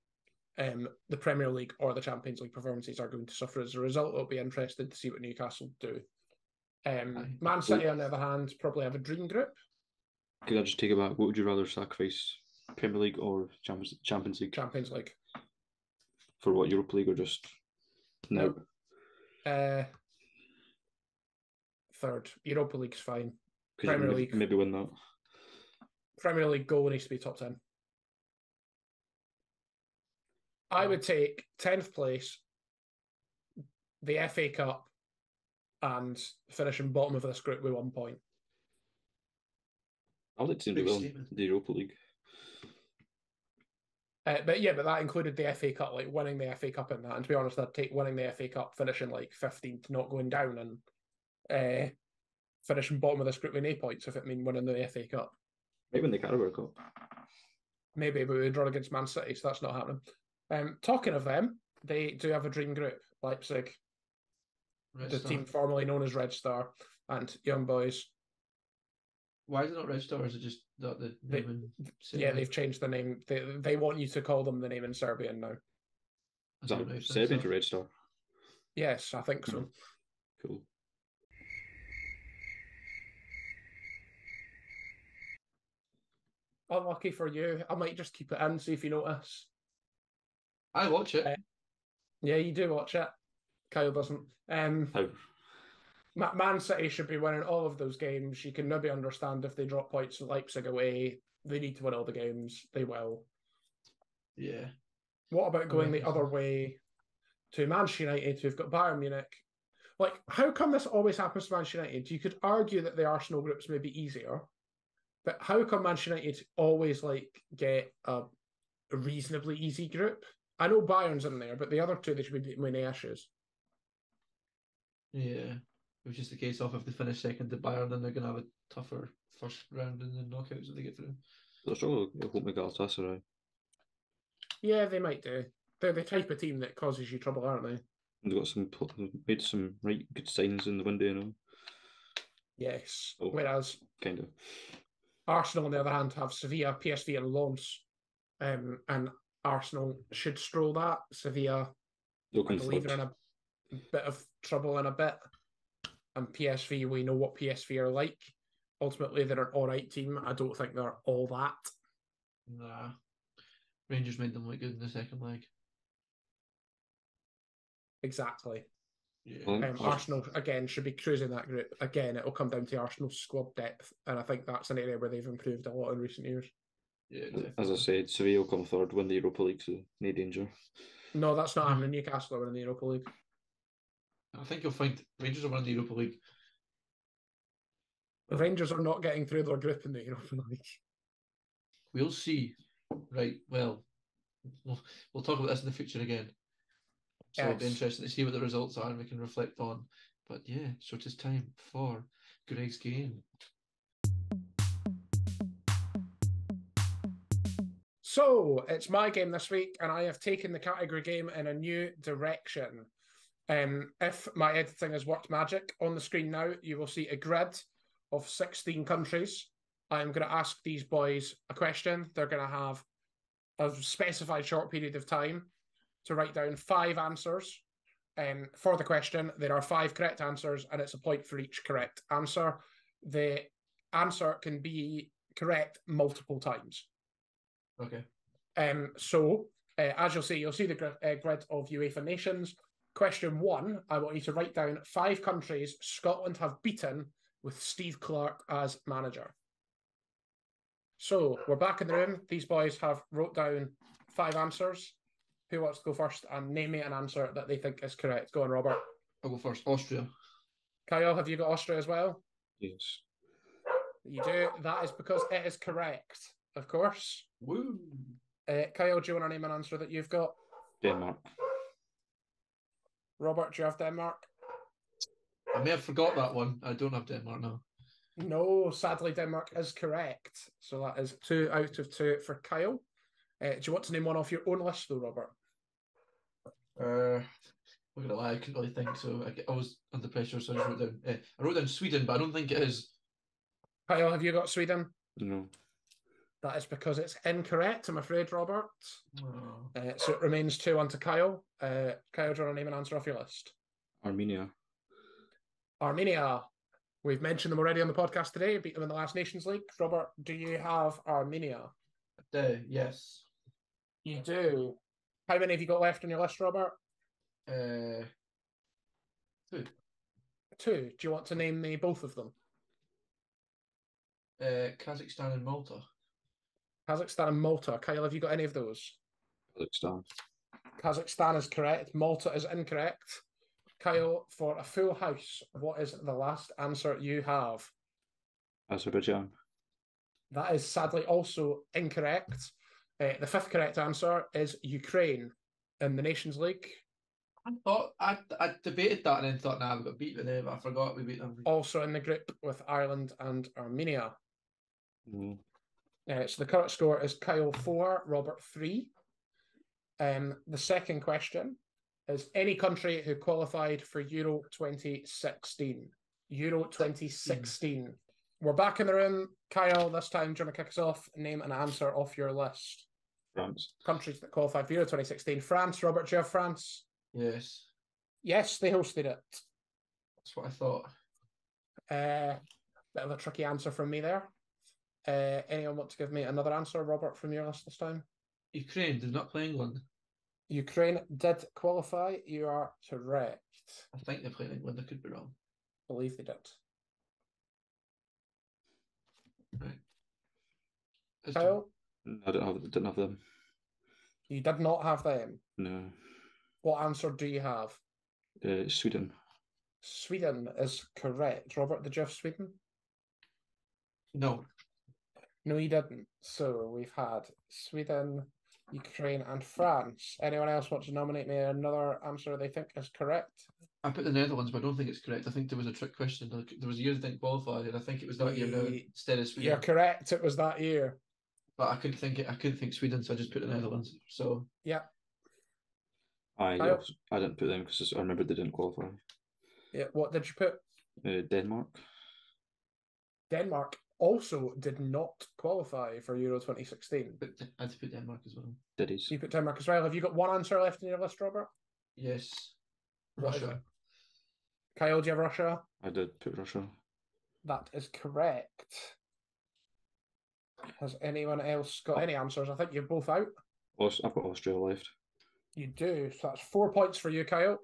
The Premier League or the Champions League performances are going to suffer as a result. It'll be interesting to see what Newcastle do. Man City, on the other hand, probably have a dream group. Could I just take it back? What would you rather sacrifice, Premier League or Champions League? Champions League. For what, Europa League or just no? Third. Europa League's fine. Premier League. Maybe win that. Premier League goal needs to be top 10. I would take 10th place, the FA Cup, and finishing bottom of this group with 1 point. I would like to see the Europa League. But that included the FA Cup, like winning the FA Cup in that. And to be honest, I'd take winning the FA Cup, finishing like 15th, not going down, and finishing bottom of this group with 8 points if it means winning the FA Cup. Maybe win the Carabao Cup. Maybe, but we draw against Man City, so that's not happening. Talking of them, they do have a dream group. Leipzig, the team formerly known as Red Star, and Young Boys. Why is it not Red Star? Or is it just not the name? Yeah, they've changed the name. They want you to call them the name in Serbian now. Is that Serbian for Red Star? Yes, I think so. Cool. Unlucky for you. I might just keep it in, see if you notice. I watch it. Yeah, you do watch it. Kyle doesn't. How? Man City should be winning all of those games. You can maybe understand if they drop points to Leipzig away. They need to win all the games. They will. Yeah. What about going the other way to Manchester United, who've got Bayern Munich? Like, how come this always happens to Manchester United? You could argue that the Arsenal groups may be easier, but how come Manchester United always get a reasonably easy group? I know Bayern's in there, but the other two, they should be beating with no issues. Yeah. It was just a case of if they finish second to Bayern, then they're going to have a tougher first round in the knockouts if they get through. They'll struggle with Galatasaray. Yeah, they might do. They're the type of team that causes you trouble, aren't they? They've made some right good signs in the window, you know. Yes. Whereas kind of Arsenal, on the other hand, have Sevilla, PSV, and Lens. And Arsenal should stroll that. Sevilla, I believe, are in a bit of trouble in a bit. And PSV, we know what PSV are like. Ultimately, they're an alright team. I don't think they're all that. Nah. Rangers made them look good in the second leg. Exactly. Yeah. Arsenal, again, should be cruising that group. Again, it'll come down to Arsenal's squad depth. And I think that's an area where they've improved a lot in recent years. Yeah, definitely. As I said, Sevilla will come third, win the Europa League, so no danger. No, that's not happening. Newcastle are in the Europa League. I think you'll find Rangers will win the Europa League. The Rangers are not getting through their group in the Europa League. We'll see. Right, well, we'll talk about this in the future again. So it'll be interesting to see what the results are and we can reflect on. But yeah, so it is time for Greg's game. So it's my game this week, and I have taken the category game in a new direction. If my editing has worked magic, on the screen now, you will see a grid of 16 countries. I'm going to ask these boys a question. They're going to have a specified short period of time to write down 5 answers. For the question, there are 5 correct answers, and it's a point for each correct answer. The answer can be correct multiple times. Okay. So, as you'll see the grid of UEFA nations. Question 1, I want you to write down 5 countries Scotland have beaten with Steve Clarke as manager. So, we're back in the room. These boys have wrote down 5 answers. Who wants to go first and name me an answer that they think is correct? Go on, Robert. I'll go first. Austria. Kyle, have you got Austria as well? Yes. You do. That is because it is correct, of course. Woo! Kyle, do you want to name an answer that you've got? Denmark. Robert, do you have Denmark? I may have forgot that one. I don't have Denmark now. No, sadly, Denmark is correct. So that is 2 out of 2 for Kyle. Do you want to name one off your own list, though, Robert? Look at lie, I couldn't really think, so I was under pressure, so I just wrote down. I wrote down Sweden, but I don't think it is. Kyle, have you got Sweden? No. That is because it's incorrect, I'm afraid, Robert. Oh. So it remains 2-1 to Kyle. Kyle, do you want to name an answer off your list? Armenia. Armenia. We've mentioned them already on the podcast today, beat them in the last Nations League. Robert, do you have Armenia? Yes. You do. How many have you got left on your list, Robert? 2. 2. Do you want to name me both of them? Kazakhstan and Malta. Kazakhstan and Malta. Kyle, have you got any of those? Kazakhstan. Kazakhstan is correct. Malta is incorrect. Kyle, for a full house, what is the last answer you have? Azerbaijan. That is sadly also incorrect. The 5th correct answer is Ukraine in the Nations League. I thought I debated that and then thought, we got beat with them, but I forgot we beat them. Also in the group with Ireland and Armenia. Mm. So the current score is Kyle 4, Robert 3. The second question is any country who qualified for Euro 2016. Euro 2016. We're back in the room. Kyle, this time, do you want to kick us off? Name an answer off your list. France. Countries that qualified for Euro 2016. France. Robert, do you have France? Yes. Yes, they hosted it. That's what I thought. Bit of a tricky answer from me there. Anyone want to give me another answer, Robert, from your list this time? Ukraine did not play England. Ukraine did qualify. You are correct. I think they played England. I could be wrong. I believe they did. Right. Kyle? I didn't have them. You did not have them? No. What answer do you have? Sweden. Sweden is correct. Robert, did you have Sweden? No. No, you didn't. So we've had Sweden, Ukraine, and France. Anyone else want to nominate me another answer they think is correct? I put the Netherlands, but I don't think it's correct. I think there was a trick question. There was a year they didn't qualify, and I think it was that year now instead of Sweden. You're correct. It was that year. But I couldn't think Sweden, so I just put the Netherlands. So yeah. I didn't put them because I remember they didn't qualify. Yeah. What did you put? Denmark. Denmark also did not qualify for Euro 2016. But I had to put Denmark as well. Did he? You put Denmark as well. Have you got one answer left in your list, Robert? Yes. What is Russia. it? Kyle, do you have Russia? I did put Russia. That is correct. Has anyone else got any answers? I think you're both out. I've got Australia left. You do. So that's 4 points for you, Kyle.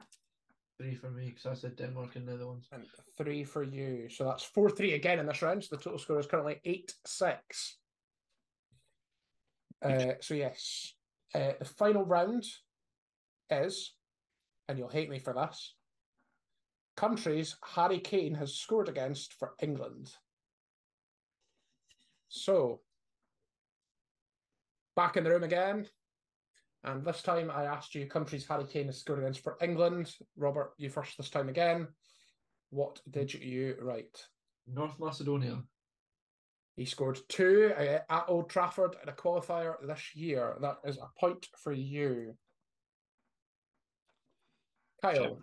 3 for me, because I said Denmark and the other ones. And 3 for you. So that's 4-3 again in this round. So the total score is currently 8-6. So yes. The final round is, and you'll hate me for this, countries Harry Kane has scored against for England. So, back in the room again. And this time I asked you countries Harry Kane has scored against for England. Robert, you first this time again. What did you write? North Macedonia. He scored 2 at Old Trafford in a qualifier this year. That is a point for you. Kyle,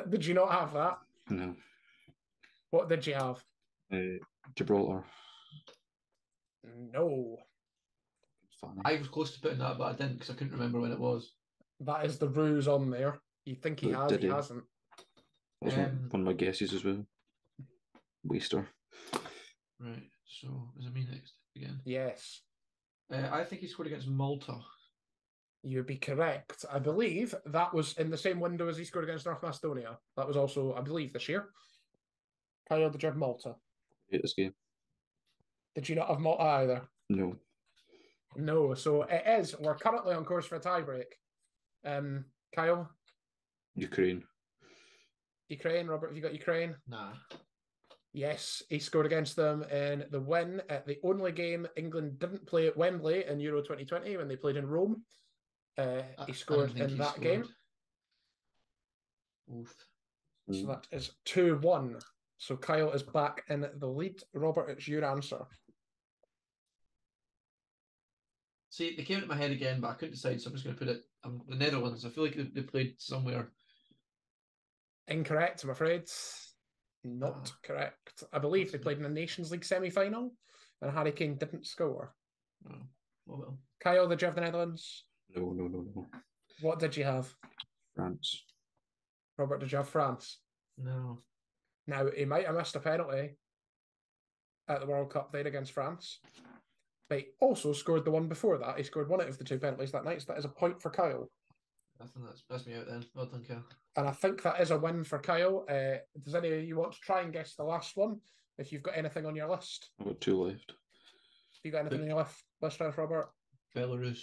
did you not have that? No. What did you have? Gibraltar. No. Funny. I was close to putting that, but I didn't because I couldn't remember when it was. That is the ruse on there. You think he has, he hasn't. That was one of my guesses as well. Waster. Right, so is it me next again? Yes. I think he scored against Malta. You'd be correct. I believe that was in the same window as he scored against North Macedonia. That was also, I believe, this year. Kyle, did you have Malta? I hate this game. Did you not have Malta either? No. No, so it is. We're currently on course for a tiebreak. Kyle? Ukraine. Ukraine. Robert, have you got Ukraine? Nah. Yes, he scored against them in the win at the only game England didn't play at Wembley in Euro 2020 when they played in Rome. He scored in that game. Oof. So that is 2-1. So Kyle is back in the lead. Robert, it's your answer. See, they came into my head again, but I couldn't decide, so I'm just going to put it. The Netherlands. I feel like they played somewhere. Incorrect, I'm afraid. Not correct. I believe they played in a Nations League semi-final, and Harry Kane didn't score. Oh well. Kyle, did you have the Netherlands? No. What did you have? France. Robert, did you have France? No. Now, he might have missed a penalty at the World Cup there against France. But he also scored the one before that. He scored one out of the 2 penalties that night, so that is a point for Kyle. I think that's me out then. Well done, Kyle. And I think that is a win for Kyle. Does any of you want to try and guess the last one? If you've got anything on your list? I've got 2 left. Have you got anything on your list, Robert? Belarus.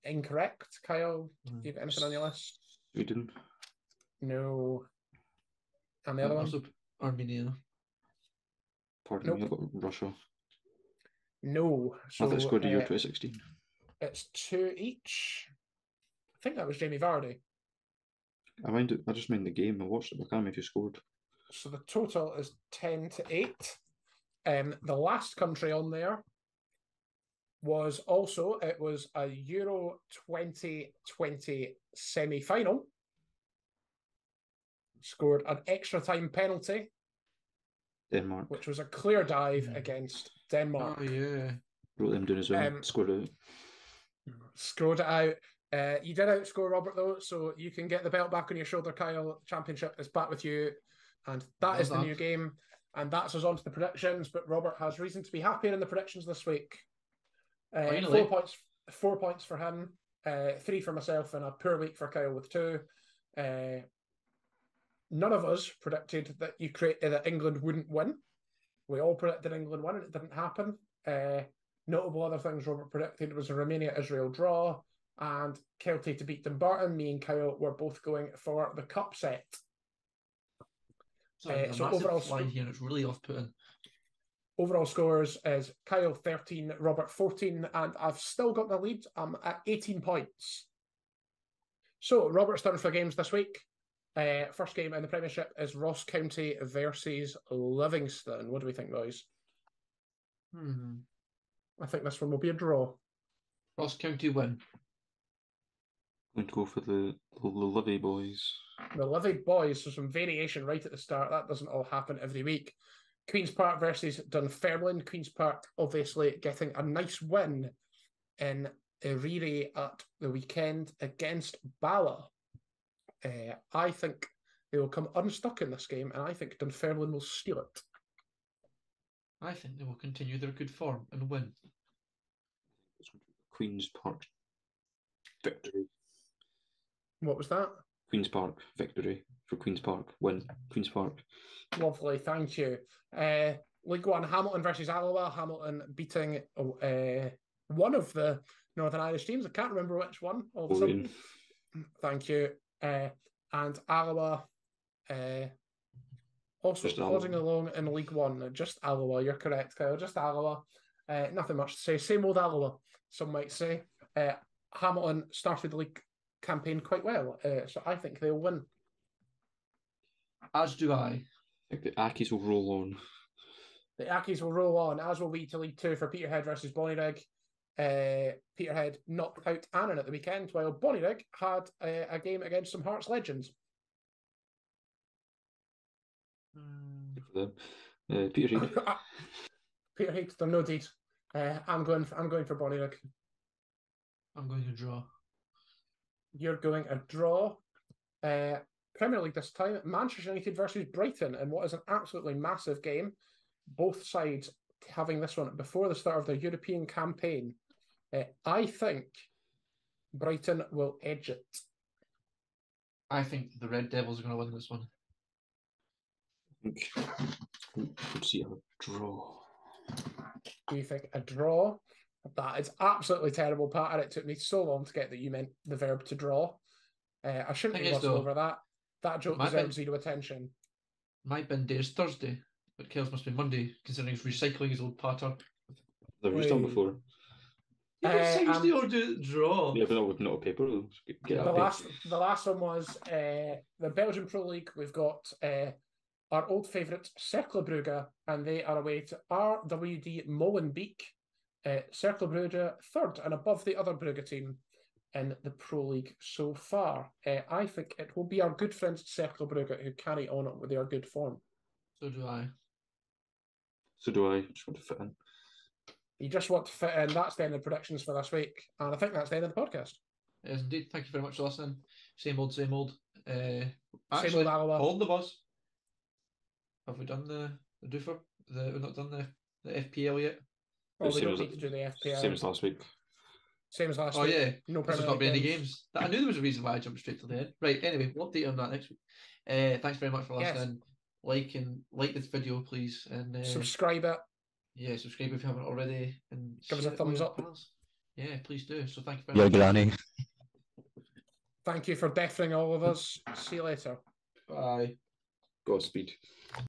Incorrect. Kyle, you got anything on your list? Sweden. No. And the other one? Also Armenia. Pardon me, I've got Russia. No. So, I thought it scored the year 2016. It's 2 each. I think that was Jamie Vardy. I just meant the game. I watched it, but I can't remember if you scored. So the total is 10-8. The last country on there was a Euro 2020 semi-final. Scored an extra time penalty. Denmark. Which was a clear dive against Denmark. Oh, yeah. Wrote them down as well. Scored it. Scored it out. You did outscore Robert, though, so you can get the belt back on your shoulder, Kyle. Championship is back with you. And that is the new game. And that's us on to the predictions. But Robert has reason to be happier in the predictions this week. 4 points. 4 points for him. 3 for myself, and a poor week for Kyle with 2. None of us predicted that England wouldn't win. We all predicted England won, and it didn't happen. Notable other things Robert predicted was a Romania-Israel draw and Kelty to beat Dumbarton. Me and Kyle were both going for the cup set. Sorry, so overall line here, it's really off-putting. Overall scores is Kyle 13, Robert 14, and I've still got the lead. I'm at 18 points. So Robert's turn for games this week. First game in the Premiership is Ross County versus Livingston. What do we think, boys? I think this one will be a draw. Ross County win. I'm going to go for the Livy boys. The Livy boys, so some variation right at the start. That doesn't all happen every week. Queen's Park versus Dunfermline. Queen's Park obviously getting a nice win in Riri at the weekend against Bala. I think they will come unstuck in this game, and I think Dunfermline will steal it. I think they will continue their good form and win. Queen's Park victory. What was that? Queen's Park victory for Queen's Park. Win. Queen's Park. Lovely, thank you. League One, Hamilton versus Alloa. Hamilton beating one of the Northern Irish teams. I can't remember which one. All of a sudden. Thank you. And Alloa also just plodding along in League One. Just Alloa, you're correct, Kyle. Just Alloa. Nothing much to say. Same old Alloa, some might say. Hamilton started the league campaign quite well, so I think they'll win. As do I. I think the Ackies will roll on. The Ackies will roll on, as will we, to League Two for Peterhead versus Bonnyrigg. Peterhead knocked out Annan at the weekend, while Bonnyrigg had a game against some Hearts legends. Good for them. Peterhead. Peterhead, they're no deed. I'm going for Bonnyrigg. I'm going to draw. You're going a draw. Premier League this time, Manchester United versus Brighton, and what is an absolutely massive game. Both sides having this one before the start of their European campaign. I think Brighton will edge it. I think the Red Devils are going to win this one. I think we'll see a draw. Do you think a draw? That is absolutely terrible, Pat, and it took me so long to get that you meant the verb to draw. I shouldn't be glossing over that. That joke deserves zero attention. My bin day is Thursday, but Kel's must be Monday, considering he's recycling his old patter. They've just done before. You can say you or do draw. Yeah, but not a paper. The last one was the Belgian Pro League. We've got our old favourite Cercle Brugge, and they are away to RWD Molenbeek. Cercle Brugge third and above the other Brugge team in the Pro League so far. I think it will be our good friends Cercle Brugge who carry on with their good form. So do I. I just want to fit in. You just want to fit in. That's the end of predictions for this week, and I think that's the end of the podcast. It is indeed. Thank you very much for listening. Same old, same old. Same old Alloa. Hold the bus. Have we done the doofer? We've not done the FPL yet. Well, we don't need to do the FPL. Same as last week. Same as last week. week. Oh, yeah. No There's not been any games. I knew there was a reason why I jumped straight to the end. Right, anyway, we'll update on that next week. Thanks very much for listening. Yes. Like this video, please. And subscribe it. Yeah, subscribe if you haven't already. And give us a thumbs up. Yeah, please do. So thank you very much. Yeah, Granny. Thank you for deafening all of us. See you later. Bye. Godspeed.